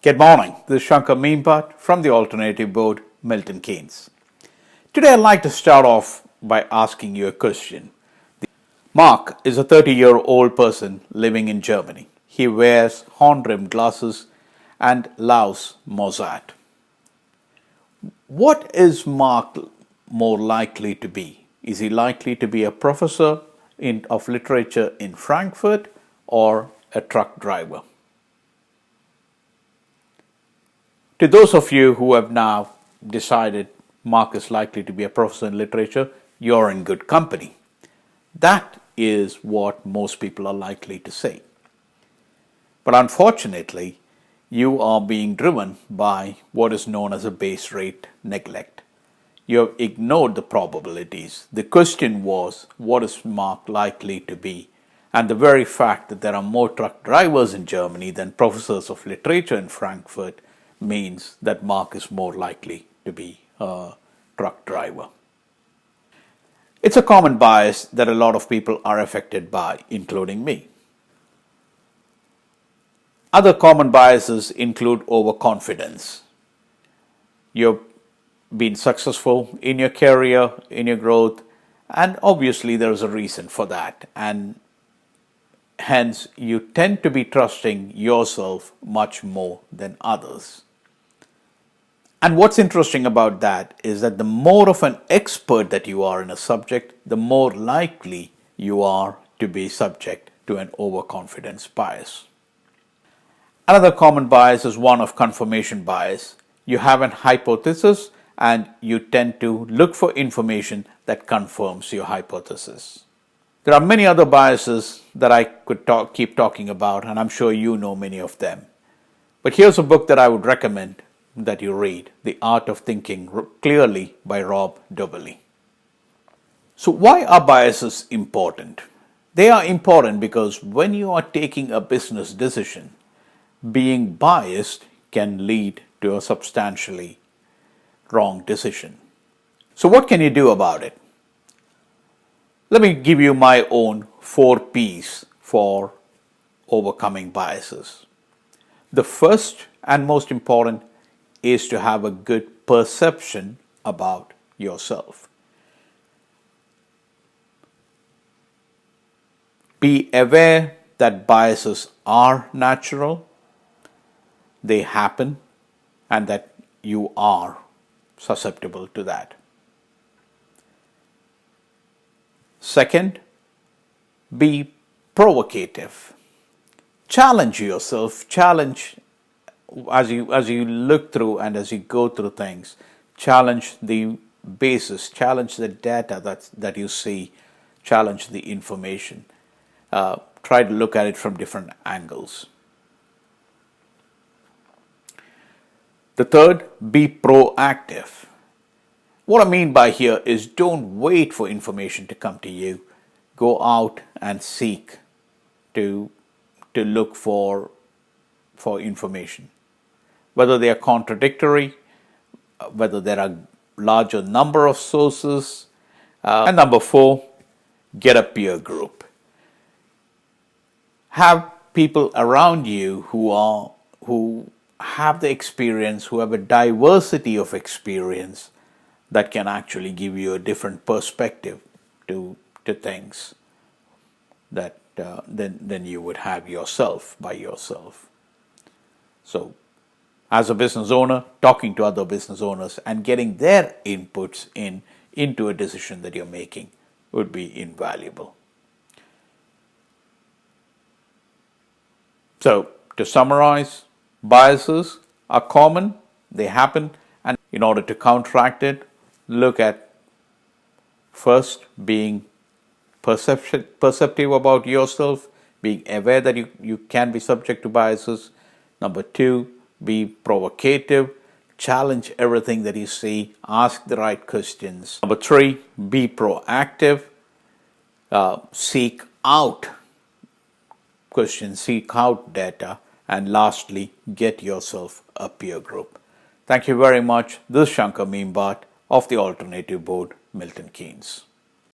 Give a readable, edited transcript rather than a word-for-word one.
Good morning. This is Shankar Meembat from the Alternative Board, Milton Keynes. Today I'd like to start off by asking you a question. Mark is a 30-year-old person living in Germany. He wears horn-rimmed glasses and loves Mozart. What is Mark more likely to be? Is he likely to be a professor of literature in Frankfurt or a truck driver? To those of you who have now decided Mark is likely to be a professor in literature, you're in good company. That is what most people are likely to say. But unfortunately, you are being driven by what is known as a base rate neglect. You have ignored the probabilities. The question was, what is Mark likely to be? And the very fact that there are more truck drivers in Germany than professors of literature in Frankfurt means that Mark is more likely to be a truck driver. It's a common bias that a lot of people are affected by, including me. Other common biases include overconfidence. You've been successful in your career, in your growth, and obviously there is a reason for that. And hence, you tend to be trusting yourself much more than others. And what's interesting about that is that the more of an expert that you are in a subject, the more likely you are to be subject to an overconfidence bias. Another common bias is one of confirmation bias. You have an hypothesis and you tend to look for information that confirms your hypothesis. There are many other biases that I could keep talking about, and I'm sure you know many of them. But here's a book that I would recommend that you read, The Art of Thinking Clearly by Rob Dobley. So why are biases important? They are important because when you are taking a business decision, being biased can lead to a substantially wrong decision. So what can you do about it? Let me give you my own 4 P's for overcoming biases. The first and most important is to have a good perception about yourself. Be aware that biases are natural, they happen, and that you are susceptible to that. Second, be provocative. Challenge yourself, as you look through and as you go through things, challenge the basis, challenge the data that you see, challenge the information. Try to look at it from different angles. The third, be proactive. What I mean by here is don't wait for information to come to you. Go out and seek to look for information. Whether they are contradictory, whether there are larger number of sources. And number 4, get a peer group. Have people around you who have the experience, who have a diversity of experience that can actually give you a different perspective to things that than you would have yourself by yourself. So, as a business owner, talking to other business owners and getting their inputs into a decision that you're making would be invaluable. So, to summarize, biases are common, they happen, and in order to counteract it, look at first being perceptive about yourself, being aware that you can be subject to biases. Number 2, be provocative, challenge everything that you see, ask the right questions. Number 3, be proactive, seek out questions, seek out data, and lastly, get yourself a peer group. Thank you very much. This is Shankar Meembat of the Alternative Board, Milton Keynes.